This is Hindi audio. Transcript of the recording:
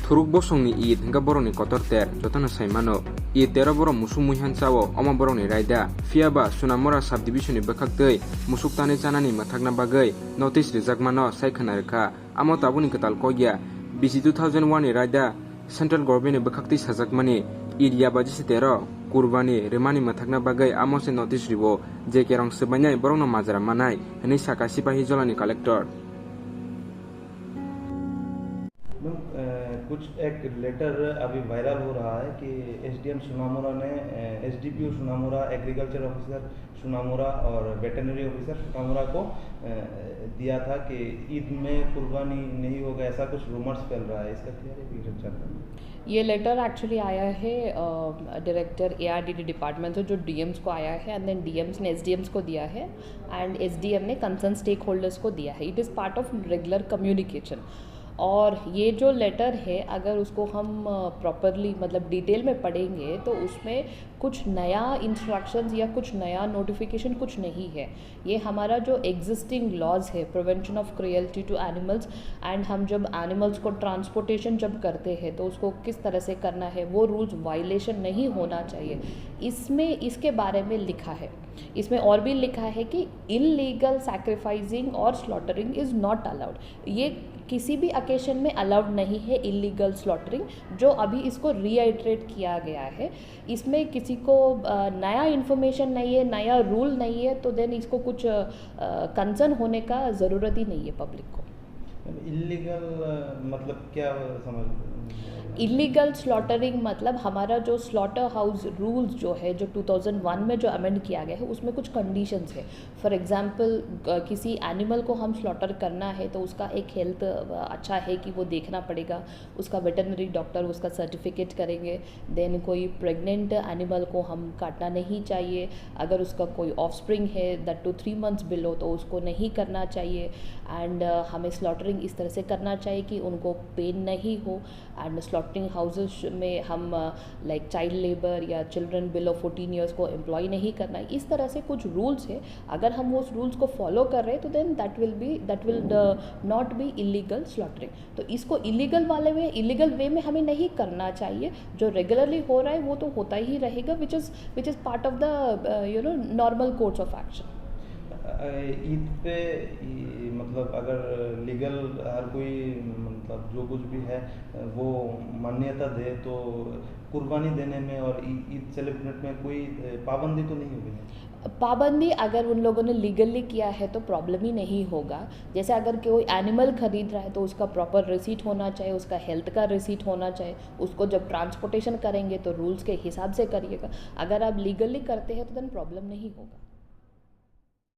Thuruk bosongni Eid hingga boroni kotor ter jotano saimano Eid 13 borong musuk muihan sao oma boroni raida fiaba Sunamura subdivision ni bakaktei musuk tani chanani mathakna bagai notice rijakmano saikhana rekha amo tabuni ketal koya BC 2001 ni raida central government ni bakaktei sajakmani Eid yaba jisi 13 kurbani remani mathakna bagai amo se notice ribo je kerong sebanyai borongno majara manai hini saka sipahi jolani collector कुछ एक लेटर अभी वायरल हो रहा है कि एसडीएम सुनामुरा ने एसडीपीओ सुनामुरा एग्रीकल्चर ऑफिसर सुनामुरा और वेटरनरी ऑफिसर सुनामुरा को दिया था कि ईद में कुर्बानी नहीं होगा, ऐसा कुछ रूमर्स फैल रहा है, इसका क्या है? ये लेटर एक्चुअली आया है डायरेक्टर एआरडीडी डिपार्टमेंट से जो डीएम्स को आया है एंड देन डीएम्स ने एसडीएम्स को दिया है एंड एसडीएम ने कंसर्न स्टेक होल्डर्स को दिया है. It is part of regular communication. और ये जो लेटर है अगर उसको हम प्रॉपरली मतलब डिटेल में पढ़ेंगे तो उसमें कुछ नया इंस्ट्रक्शंस या कुछ नया नोटिफिकेशन कुछ नहीं है. ये हमारा जो एग्जिस्टिंग लॉज है prevention of cruelty to animals and हम जब एनिमल्स को ट्रांसपोर्टेशन जब करते हैं तो उसको किस तरह से करना है वो रूल्स वायलेशन नहीं होना चाहिए. इसमें इसके बारे में लिखा है. इसमें और भी लिखा है कि इल्लीगल सैक्रिफाइसिंग और स्लॉटरिंग इज़ नॉट अलाउड. ये किसी भी ओकेशन में अलाउड नहीं है इल्लीगल स्लॉटरिंग, जो अभी इसको रीआइट्रेट किया गया है. इसमें किसी को नया इन्फॉर्मेशन नहीं है, नया रूल नहीं है, तो देन इसको कुछ कंसर्न होने का ज़रूरत ही नहीं है पब्लिक को. इल्लीगल मतलब क्या समझ? इलीगल स्लॉटरिंग मतलब हमारा जो स्लॉटर हाउस रूल्स जो है जो 2001 में जो अमेंड किया गया है उसमें कुछ कंडीशंस है. फॉर एग्जांपल किसी एनिमल को हम स्लॉटर करना है तो उसका एक हेल्थ अच्छा है कि वो देखना पड़ेगा, उसका वेटरनरी डॉक्टर उसका सर्टिफिकेट करेंगे. देन कोई प्रेग्नेंट एनिमल को हम काटना नहीं चाहिए. अगर उसका कोई ऑफस्प्रिंग है दैट टू 3 मंथ्स बिलो तो उसको नहीं करना चाहिए. एंड हमें स्लॉटरिंग इस तरह से करना चाहिए कि उनको पेन नहीं हो. एंड स्लॉटरिंग हाउसेस में हम लाइक चाइल्ड लेबर या चिल्ड्रन बिलो 14 ईयर्स को एम्प्लॉय नहीं करना है. इस तरह से कुछ रूल्स है. अगर हम उस रूल्स को फॉलो कर रहे हैं तो then that will not be illegal slaughtering. तो इसको इलीगल वे में हमें नहीं करना चाहिए. जो रेगुलरली हो रहा है वो तो होता ही रहेगा which is part of the normal course of action. Eid पे मतलब अगर लीगल हर कोई मतलब जो कुछ भी है वो मान्यता दे तो कुर्बानी देने में और ईद सेलिब्रेट में कोई पाबंदी तो नहीं होगी? पाबंदी अगर उन लोगों ने लीगली किया है तो प्रॉब्लम ही नहीं होगा. जैसे अगर कोई एनिमल खरीद रहा है तो उसका प्रॉपर रिसीट होना चाहिए, उसका हेल्थ का रिसीट होना चाहिए. उसको जब ट्रांसपोर्टेशन करेंगे तो रूल्स के हिसाब से करिएगा. अगर आप लीगली करते हैं तो देन प्रॉब्लम नहीं होगा.